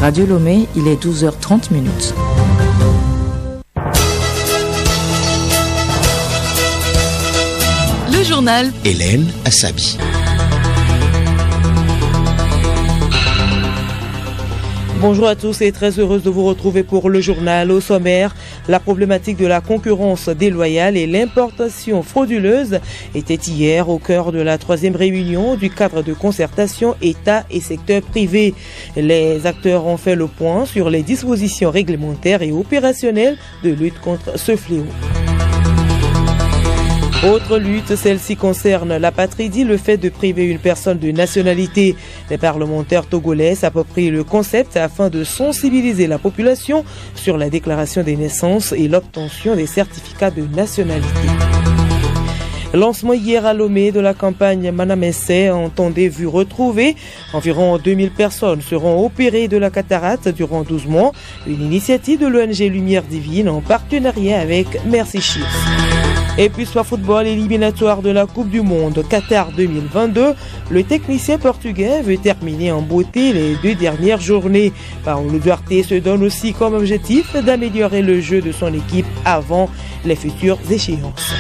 Radio Lomé, il est 12h30 minutes. Le journal Hélène Assabi. Bonjour à tous et très heureuse de vous retrouver pour le journal. Au sommaire, la problématique de la concurrence déloyale et l'importation frauduleuse était hier au cœur de la 3e réunion du cadre de concertation État et secteur privé. Les acteurs ont fait le point sur les dispositions réglementaires et opérationnelles de lutte contre ce fléau. Autre lutte, celle-ci concerne l'apatridie, le fait de priver une personne de nationalité. Les parlementaires togolais s'approprient le concept afin de sensibiliser la population sur la déclaration des naissances et l'obtention des certificats de nationalité. Lancement hier à Lomé de la campagne Manamessé en temps des vues retrouvées. Environ 2000 personnes seront opérées de la cataracte durant 12 mois. Une initiative de l'ONG Lumière Divine en partenariat avec Merci Chiffres. Et puis soit football éliminatoire de la Coupe du Monde Qatar 2022, le technicien portugais veut terminer en beauté les 2 dernières journées. Paulo Duarte se donne aussi comme objectif d'améliorer le jeu de son équipe avant les futures échéances.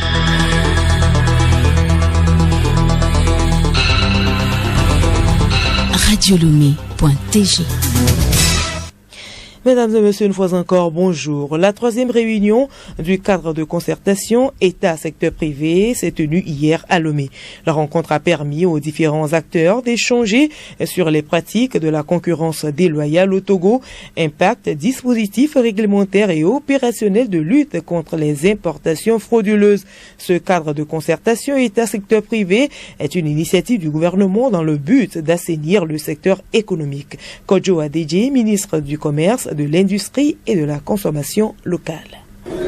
radiolomé.tg. Mesdames et messieurs, une fois encore, bonjour. La 3e réunion du cadre de concertation État-secteur privé s'est tenue hier à Lomé. La rencontre a permis aux différents acteurs d'échanger sur les pratiques de la concurrence déloyale au Togo, impact, dispositifs réglementaires et opérationnels de lutte contre les importations frauduleuses. Ce cadre de concertation État-secteur privé est une initiative du gouvernement dans le but d'assainir le secteur économique. Kojo Adedje, ministre du Commerce, de l'industrie et de la consommation locale.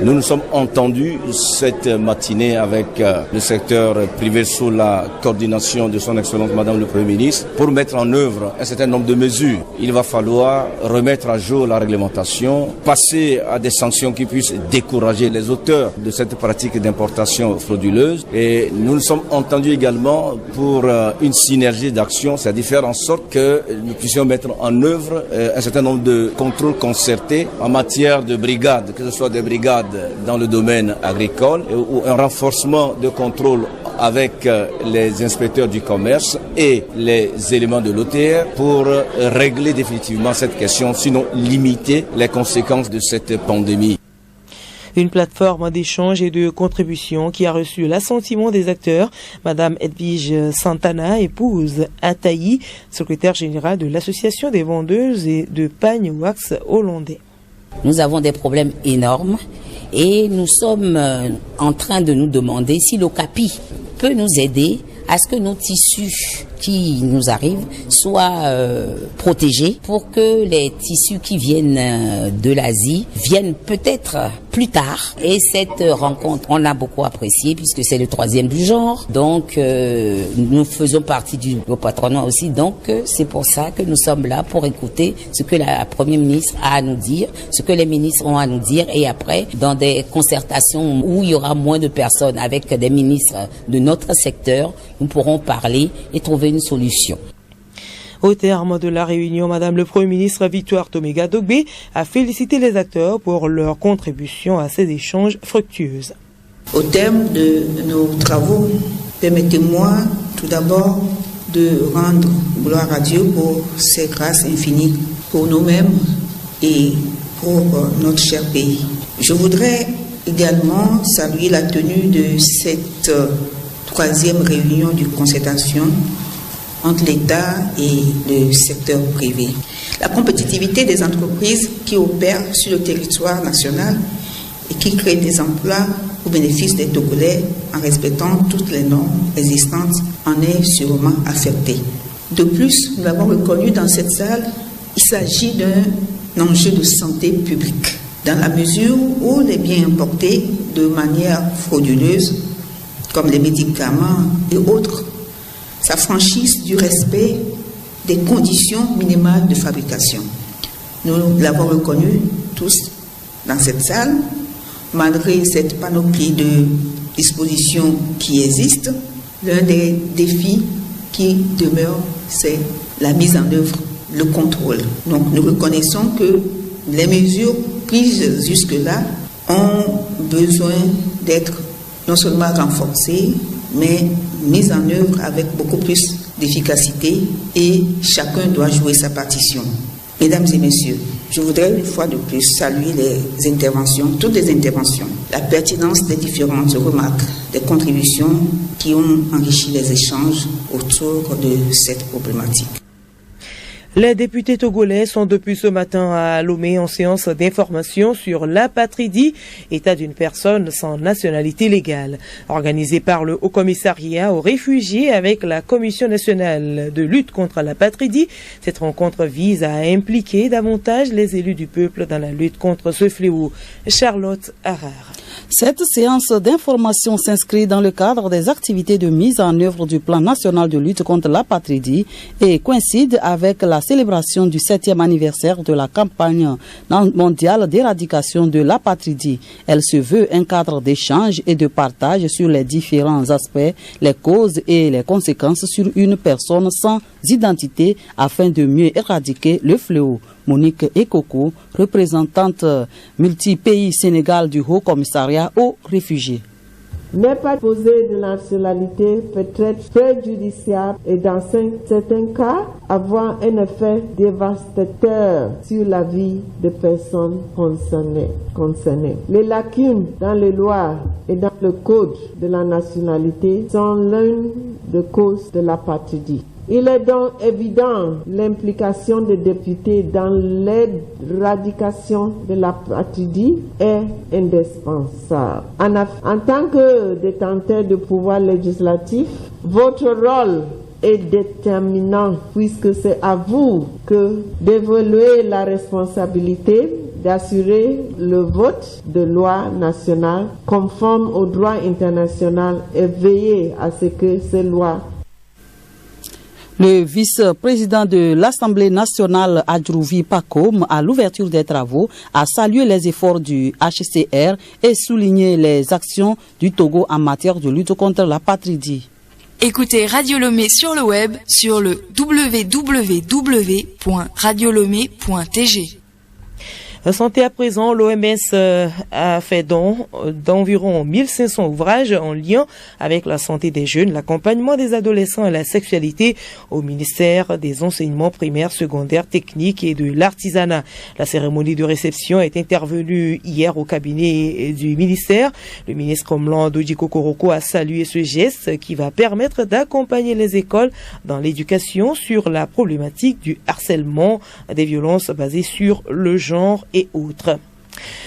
Nous nous sommes entendus cette matinée avec le secteur privé sous la coordination de son Excellence Madame le Premier ministre pour mettre en œuvre un certain nombre de mesures. Il va falloir remettre à jour la réglementation, passer à des sanctions qui puissent décourager les auteurs de cette pratique d'importation frauduleuse. Et nous nous sommes entendus également pour une synergie d'action, c'est-à-dire faire en sorte que nous puissions mettre en œuvre un certain nombre de contrôles concertés en matière de brigades, que ce soit des brigades dans le domaine agricole ou un renforcement de contrôle avec les inspecteurs du commerce et les éléments de l'OTR pour régler définitivement cette question, sinon limiter les conséquences de cette pandémie. Une plateforme d'échange et de contribution qui a reçu l'assentiment des acteurs. Madame Edwige Santana, épouse Ataï, secrétaire générale de l'association des vendeuses et de pagnes wax hollandais. Nous avons des problèmes énormes et nous sommes en train de nous demander si l'OCAPI peut nous aider à ce que nos tissus qui nous arrivent soient protégés pour que les tissus qui viennent de l'Asie viennent peut-être plus tard. Et cette rencontre, on l'a beaucoup appréciée puisque c'est le 3e du genre. Donc, nous faisons partie du patronat aussi. Donc, c'est pour ça que nous sommes là pour écouter ce que la Première ministre a à nous dire, ce que les ministres ont à nous dire. Et après, dans des concertations où il y aura moins de personnes avec des ministres de notre secteur, nous pourrons parler et trouver une solution. Au terme de la réunion, Madame le Premier ministre Victoire Toméga Dogbe a félicité les acteurs pour leur contribution à ces échanges fructueux. Au terme de nos travaux, permettez-moi tout d'abord de rendre gloire à Dieu pour ses grâces infinies, pour nous-mêmes et pour notre cher pays. Je voudrais également saluer la tenue de cette 3e réunion de concertation entre l'État et le secteur privé. La compétitivité des entreprises qui opèrent sur le territoire national et qui créent des emplois au bénéfice des Togolais en respectant toutes les normes existantes en est sûrement affectée. De plus, nous l'avons reconnu dans cette salle, il s'agit d'un enjeu de santé publique, dans la mesure où les biens importés de manière frauduleuse, comme les médicaments et autres, s'affranchissent du respect des conditions minimales de fabrication. Nous l'avons reconnu tous dans cette salle, malgré cette panoplie de dispositions qui existent. L'un des défis qui demeure, c'est la mise en œuvre le contrôle. Donc nous reconnaissons que les mesures prises jusque-là ont besoin d'être non seulement renforcées, mais mises en œuvre avec beaucoup plus d'efficacité et chacun doit jouer sa partition. Mesdames et messieurs, je voudrais une fois de plus saluer les interventions, toutes les interventions, la pertinence des différentes remarques, des contributions qui ont enrichi les échanges autour de cette problématique. Les députés togolais sont depuis ce matin à Lomé en séance d'information sur l'apatridie, état d'une personne sans nationalité légale. Organisée par le Haut-Commissariat aux réfugiés avec la Commission nationale de lutte contre l'apatridie, cette rencontre vise à impliquer davantage les élus du peuple dans la lutte contre ce fléau. Charlotte Harard. Cette séance d'information s'inscrit dans le cadre des activités de mise en œuvre du plan national de lutte contre l'apatridie et coïncide avec la célébration du 7e anniversaire de la campagne mondiale d'éradication de l'apatridie. Elle se veut un cadre d'échange et de partage sur les différents aspects, les causes et les conséquences sur une personne sans identité afin de mieux éradiquer le fléau. Monique Ekoko, représentante multi-pays Sénégal du Haut-Commissariat aux réfugiés. Ne pas poser de nationalité peut être préjudiciable et dans certains cas avoir un effet dévastateur sur la vie des personnes concernées. Les lacunes dans les lois et dans le code de la nationalité sont l'une des causes de l'apatridie. Il est donc évident l'implication des députés dans l'éradication de l'apatridie est indispensable. En tant que détenteur de pouvoir législatif, votre rôle est déterminant puisque c'est à vous que d'évaluer la responsabilité d'assurer le vote de loi nationale conforme au droit international et veiller à ce que ces lois. Le vice-président de l'Assemblée nationale, Adjrouvi Pakom, à l'ouverture des travaux, a salué les efforts du HCR et souligné les actions du Togo en matière de lutte contre l'apatridie. Écoutez Radio Lomé sur le web sur le www.radiolomé.tg. Santé à présent, l'OMS a fait don d'environ 1500 ouvrages en lien avec la santé des jeunes, l'accompagnement des adolescents et la sexualité au ministère des enseignements primaires, secondaires, techniques et de l'artisanat. La cérémonie de réception est intervenue hier au cabinet du ministère. Le ministre Omlan Dodiko Koroko a salué ce geste qui va permettre d'accompagner les écoles dans l'éducation sur la problématique du harcèlement, des violences basées sur le genre et autres.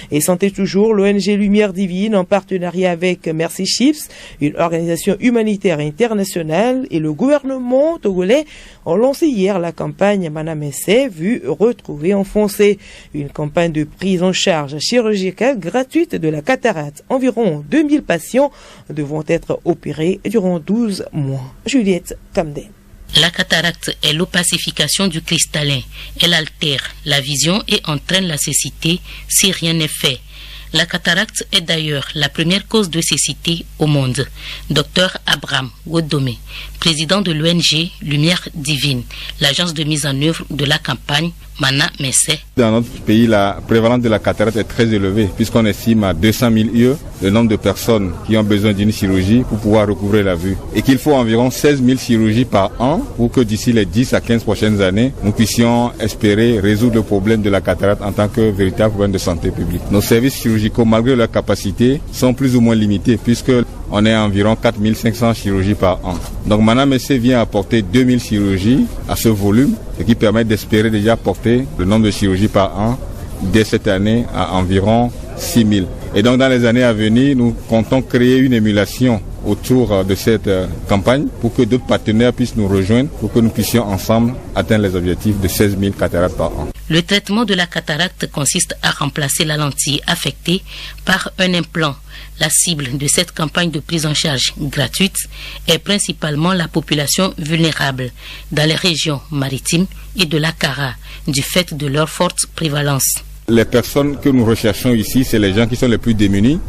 Et santé toujours, l'ONG Lumière Divine, en partenariat avec Mercy Chips, une organisation humanitaire internationale, et le gouvernement togolais ont lancé hier la campagne Manamessé, vue retrouvée enfoncée. Une campagne de prise en charge chirurgicale gratuite de la cataracte. Environ 2000 patients devront être opérés durant 12 mois. Juliette Camden. La cataracte est l'opacification du cristallin. Elle altère la vision et entraîne la cécité si rien n'est fait. La cataracte est d'ailleurs la première cause de cécité au monde. Dr Abraham Wodome, président de l'ONG Lumière Divine, l'agence de mise en œuvre de la campagne Mana Messé. Dans notre pays, la prévalence de la cataracte est très élevée, puisqu'on estime à 200 000 UE le nombre de personnes qui ont besoin d'une chirurgie pour pouvoir recouvrer la vue. Et qu'il faut environ 16 000 chirurgies par an pour que d'ici les 10 à 15 prochaines années, nous puissions espérer résoudre le problème de la cataracte en tant que véritable problème de santé publique. Nos services chirurgicaux, malgré leur capacité, sont plus ou moins limités, puisque on est à environ 4 500 chirurgies par an. Donc Mana Messé vient apporter 2000 chirurgies à ce volume, ce qui permet d'espérer déjà porter le nombre de chirurgies par an dès cette année à environ 6 000. Et donc dans les années à venir, nous comptons créer une émulation autour de cette campagne pour que d'autres partenaires puissent nous rejoindre, pour que nous puissions ensemble atteindre les objectifs de 16 000 cataractes par an. Le traitement de la cataracte consiste à remplacer la lentille affectée par un implant. La cible de cette campagne de prise en charge gratuite est principalement la population vulnérable dans les régions maritimes et de la Kara, du fait de leur forte prévalence. Les personnes que nous recherchons ici, c'est les gens qui sont les plus démunis.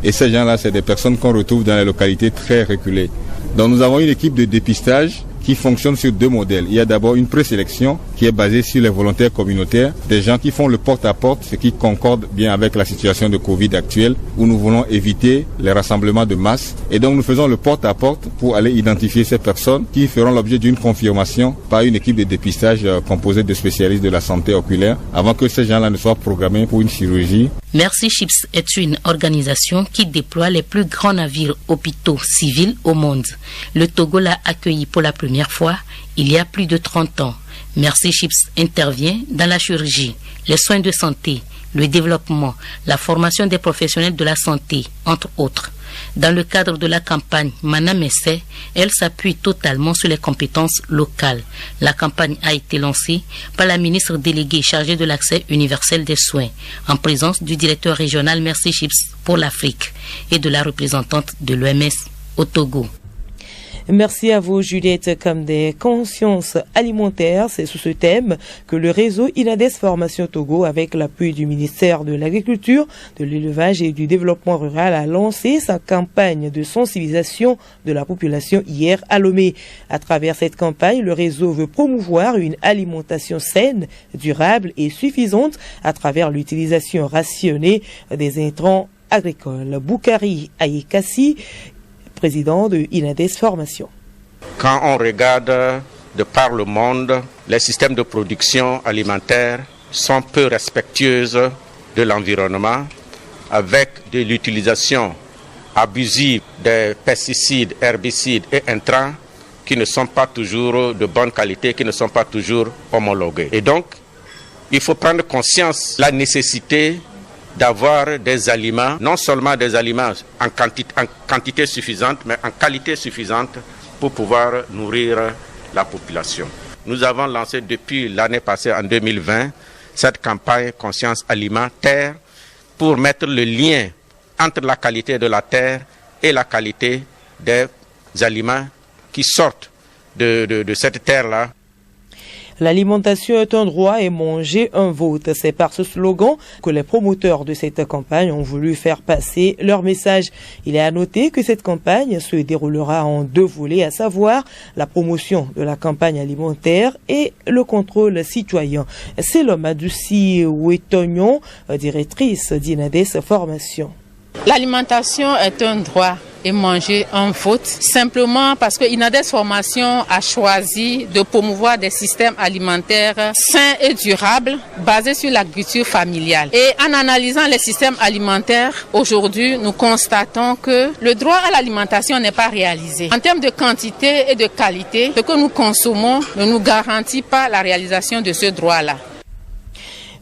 Et ces gens-là, c'est des personnes qu'on retrouve dans les localités très reculées. Donc nous avons une équipe de dépistage qui fonctionne sur deux modèles. Il y a d'abord une présélection qui qui est basé sur les volontaires communautaires, des gens qui font le porte-à-porte, ce qui concorde bien avec la situation de Covid actuelle, où nous voulons éviter les rassemblements de masse. Et donc nous faisons le porte-à-porte pour aller identifier ces personnes qui feront l'objet d'une confirmation par une équipe de dépistage composée de spécialistes de la santé oculaire, avant que ces gens-là ne soient programmés pour une chirurgie. Mercy Ships est une organisation qui déploie les plus grands navires hôpitaux civils au monde. Le Togo l'a accueilli pour la première fois il y a plus de 30 ans. Mercy Ships intervient dans la chirurgie, les soins de santé, le développement, la formation des professionnels de la santé, entre autres. Dans le cadre de la campagne Manamese, elle s'appuie totalement sur les compétences locales. La campagne a été lancée par la ministre déléguée chargée de l'accès universel des soins, en présence du directeur régional Mercy Ships pour l'Afrique et de la représentante de l'OMS au Togo. Merci à vous, Juliette. Comme des consciences alimentaires, c'est sous ce thème que le réseau INADES Formation Togo, avec l'appui du ministère de l'Agriculture, de l'Élevage et du Développement Rural, a lancé sa campagne de sensibilisation de la population hier à Lomé. À travers cette campagne, le réseau veut promouvoir une alimentation saine, durable et suffisante à travers l'utilisation rationnée des intrants agricoles. Boukari Ayekassi, président de INADES Formation. Quand on regarde de par le monde, les systèmes de production alimentaire sont peu respectueux de l'environnement, avec de l'utilisation abusive des pesticides, herbicides et intrants qui ne sont pas toujours de bonne qualité, qui ne sont pas toujours homologués. Et donc, il faut prendre conscience de la nécessité d'avoir des aliments, non seulement des aliments en quantité suffisante, mais en qualité suffisante pour pouvoir nourrir la population. Nous avons lancé depuis l'année passée, en 2020, cette campagne Conscience Alimentaire pour mettre le lien entre la qualité de la terre et la qualité des aliments qui sortent de cette terre-là. L'alimentation est un droit et manger un vote. C'est par ce slogan que les promoteurs de cette campagne ont voulu faire passer leur message. Il est à noter que cette campagne se déroulera en 2 volets, à savoir la promotion de la campagne alimentaire et le contrôle citoyen. C'est Madoussi Ouetognon, directrice d'INADES Formation. L'alimentation est un droit et manger un vote, simplement parce que INADES Formation a choisi de promouvoir des systèmes alimentaires sains et durables basés sur l'agriculture familiale. Et en analysant les systèmes alimentaires, aujourd'hui, nous constatons que le droit à l'alimentation n'est pas réalisé. En termes de quantité et de qualité, ce que nous consommons ne nous garantit pas la réalisation de ce droit-là.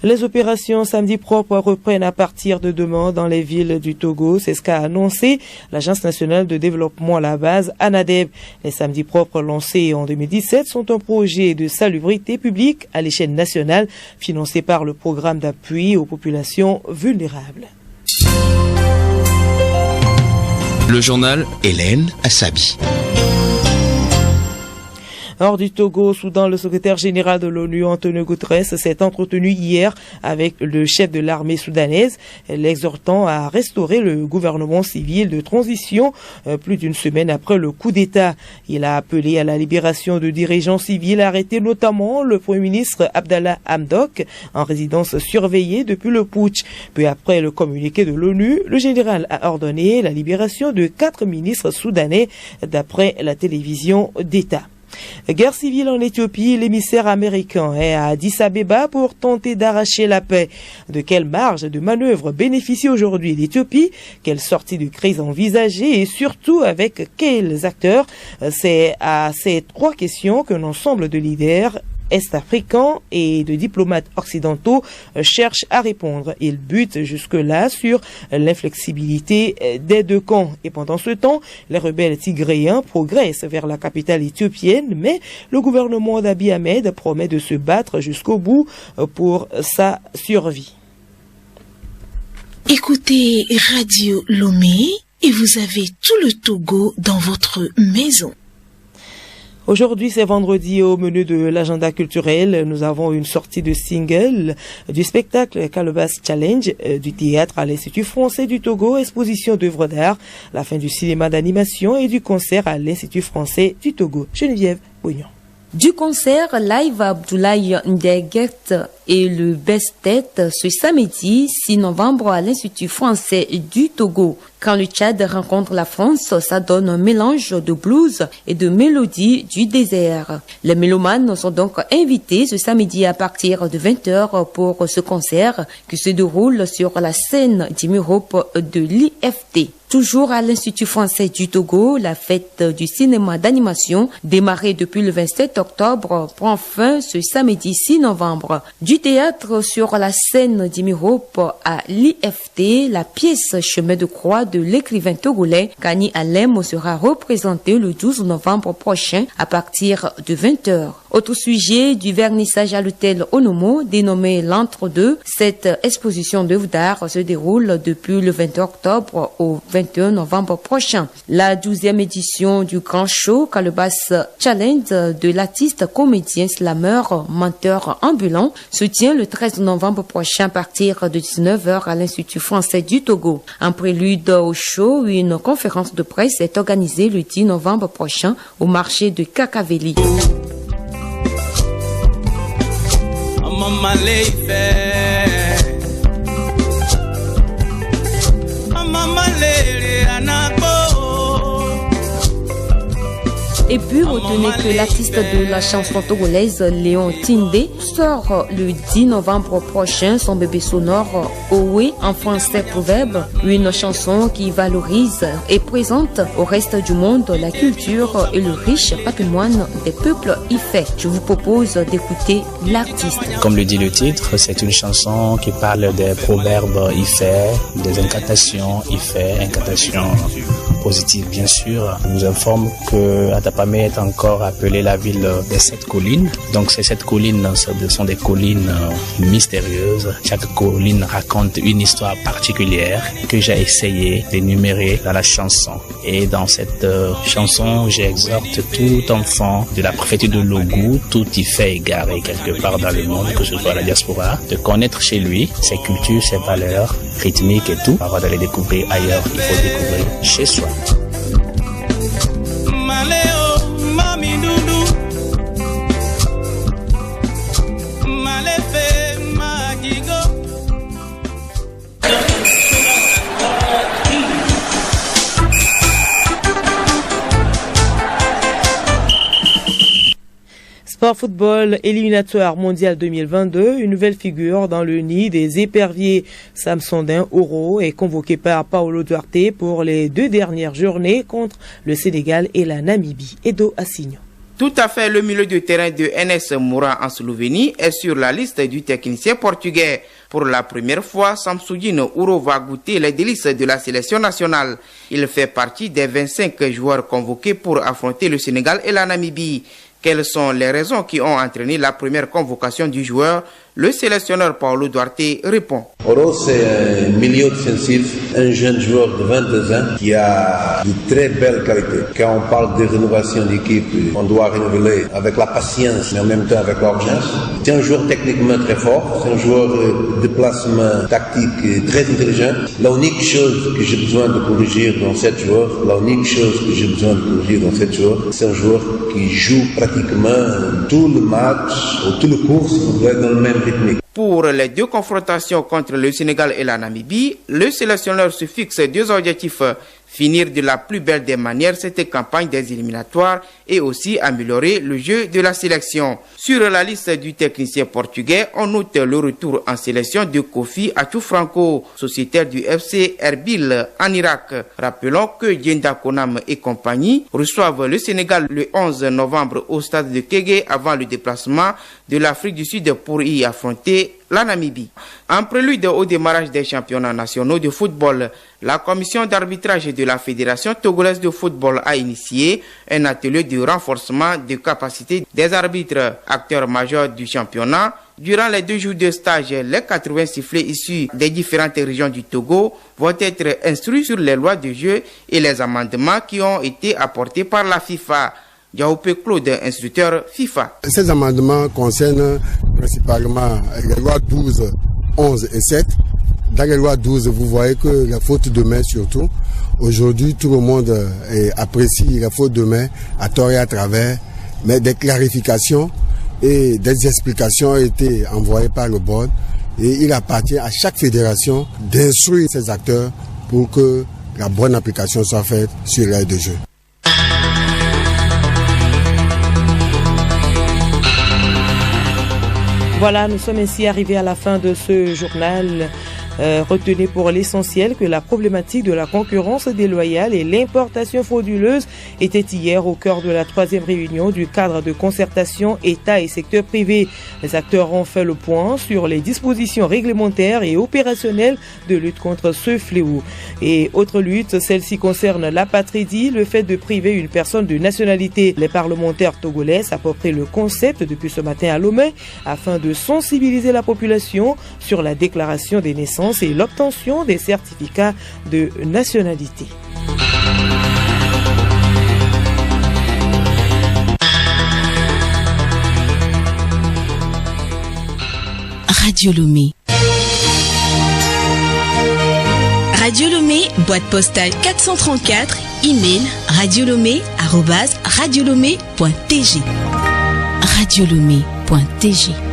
Les opérations samedi propre reprennent à partir de demain dans les villes du Togo. C'est ce qu'a annoncé l'Agence nationale de développement à la base, ANADEB. Les samedis propres lancés en 2017 sont un projet de salubrité publique à l'échelle nationale financé par le programme d'appui aux populations vulnérables. Le journal Hélène Assabi. Hors du Togo, Soudan, le secrétaire général de l'ONU, Antonio Guterres, s'est entretenu hier avec le chef de l'armée soudanaise, l'exhortant à restaurer le gouvernement civil de transition plus d'une semaine après le coup d'État. Il a appelé à la libération de dirigeants civils arrêtés, notamment le Premier ministre Abdallah Hamdok, en résidence surveillée depuis le putsch. Peu après le communiqué de l'ONU, le général a ordonné la libération de 4 ministres soudanais, d'après la télévision d'État. Guerre civile en Éthiopie, l'émissaire américain est à Addis Abeba pour tenter d'arracher la paix. De quelle marge de manœuvre bénéficie aujourd'hui l'Éthiopie? Quelle sortie de crise envisagée et surtout avec quels acteurs? C'est à ces 3 questions qu'un ensemble de leaders est-africains et de diplomates occidentaux cherchent à répondre. Ils butent jusque-là sur l'inflexibilité des 2 camps. Et pendant ce temps, les rebelles tigréens progressent vers la capitale éthiopienne, mais le gouvernement d'Abiy Ahmed promet de se battre jusqu'au bout pour sa survie. Écoutez Radio Lomé et vous avez tout le Togo dans votre maison. Aujourd'hui, c'est vendredi. Au menu de l'agenda culturel, nous avons une sortie de single du spectacle Calebasse Challenge, du théâtre à l'Institut français du Togo, exposition d'œuvres d'art, la fin du cinéma d'animation et du concert à l'Institut français du Togo. Geneviève Bouillon. Du concert live Abdoulaye Ndeget et le Best Tête ce samedi 6 novembre à l'Institut français du Togo. Quand le Tchad rencontre la France, ça donne un mélange de blues et de mélodies du désert. Les mélomanes sont donc invités ce samedi à partir de 20h pour ce concert qui se déroule sur la scène d'Imirope de l'IFT. Toujours à l'Institut français du Togo, la fête du cinéma d'animation, démarrée depuis le 27 octobre, prend fin ce samedi 6 novembre. Du théâtre sur la scène d'Imirope à l'IFT, la pièce Chemin de croix de l'écrivain togolais Kani Alem sera représentée le 12 novembre prochain à partir de 20h. Autre sujet, du vernissage à l'hôtel Onomo, dénommé l'Entre-deux. Cette exposition d'œuvres d'art se déroule depuis le 20 octobre au 21 novembre prochain. La 12e édition du Grand Show Calebas Challenge de l'artiste comédien slameur menteur ambulant se tient le 13 novembre prochain à partir de 19h à l'Institut français du Togo. En prélude au show, une conférence de presse est organisée le 10 novembre prochain au marché de Kakaveli. Et puis retenez que l'artiste de la chanson togolaise Léon Tindé sort le 10 novembre prochain son bébé sonore Owe en français proverbe, une chanson qui valorise et présente au reste du monde la culture et le riche patrimoine des peuples ifè. Je vous propose d'écouter l'artiste. Comme le dit le titre, c'est une chanson qui parle des proverbes ifè, des incantations ifè, incantations positives bien sûr. On nous informe que Atapamé est encore appelée la ville des 7 collines. Donc ces 7 collines, ce sont des collines mystérieuses. Chaque colline raconte une histoire particulière que j'ai essayé d'énumérer dans la chanson. Et dans cette chanson, j'exhorte tout enfant de la préfecture de Logou, tout ifè égaré quelque part dans le monde, que ce soit la diaspora, de connaître chez lui ses cultures, ses valeurs rythmiques et tout. Avant d'aller découvrir ailleurs, il faut découvrir chez soi. Sport football éliminatoire mondial 2022, une nouvelle figure dans le nid des éperviers. Samsondin Oro est convoqué par Paolo Duarte pour les 2 dernières journées contre le Sénégal et la Namibie. Edo Assignon. Tout à fait, le milieu de terrain de NS Moura en Slovénie est sur la liste du technicien portugais. Pour la première fois, Samsudin Oro va goûter les délices de la sélection nationale. Il fait partie des 25 joueurs convoqués pour affronter le Sénégal et la Namibie. Quelles sont les raisons qui ont entraîné la première convocation du joueur? Le sélectionneur Paolo Duarte répond. Oro, c'est un milieu offensif, un jeune joueur de 22 ans qui a de très belles qualités. Quand on parle de rénovation d'équipe, on doit renouveler avec la patience, mais en même temps avec l'urgence. C'est un joueur techniquement très fort, c'est un joueur de placement tactique très intelligent. La unique chose que j'ai besoin de corriger dans cette joueur, c'est un joueur qui joue pratiquement tout le match, ou tout le course, on doit être dans le même rythme. Pour les 2 confrontations contre le Sénégal et la Namibie, le sélectionneur se fixe 2 objectifs. Finir de la plus belle des manières cette campagne des éliminatoires et aussi améliorer le jeu de la sélection. Sur la liste du technicien portugais, on note le retour en sélection de Kofi Atchoufranco, sociétaire du FC Erbil en Irak. Rappelons que Djenda Konam et compagnie reçoivent le Sénégal le 11 novembre au stade de Kégué avant le déplacement de l'Afrique du Sud pour y affronter la Namibie. En prélude au démarrage des championnats nationaux de football, la commission d'arbitrage de la Fédération togolaise de football a initié un atelier de renforcement des capacités des arbitres, acteurs majeurs du championnat. Durant les 2 jours de stage, les 80 sifflets issus des différentes régions du Togo vont être instruits sur les lois de jeu et les amendements qui ont été apportés par la FIFA. Diaoupé Claude, instructeur FIFA. Ces amendements concernent principalement les lois 12, 11 et 7. Dans les lois 12, vous voyez que la faute de main surtout, aujourd'hui tout le monde apprécie la faute de main à tort et à travers. mais des clarifications et des explications ont été envoyées par le board et il appartient à chaque fédération d'instruire ses acteurs pour que la bonne application soit faite sur l'aire de jeu. Voilà, nous sommes ainsi arrivés à la fin de ce journal. Retenez pour l'essentiel que la problématique de la concurrence déloyale et l'importation frauduleuse était hier au cœur de la 3e réunion du cadre de concertation État et secteur privé. Les acteurs ont fait le point sur les dispositions réglementaires et opérationnelles de lutte contre ce fléau. Et autre lutte, celle-ci concerne l'apatridie, le fait de priver une personne de nationalité. Les parlementaires togolais s'approprient le concept depuis ce matin à Lomé afin de sensibiliser la population sur la déclaration des naissances et l'obtention des certificats de nationalité. Radio Lomé. Radio Lomé, boîte postale 434, email radiolomé@radiolomé.tg. radiolomé.tg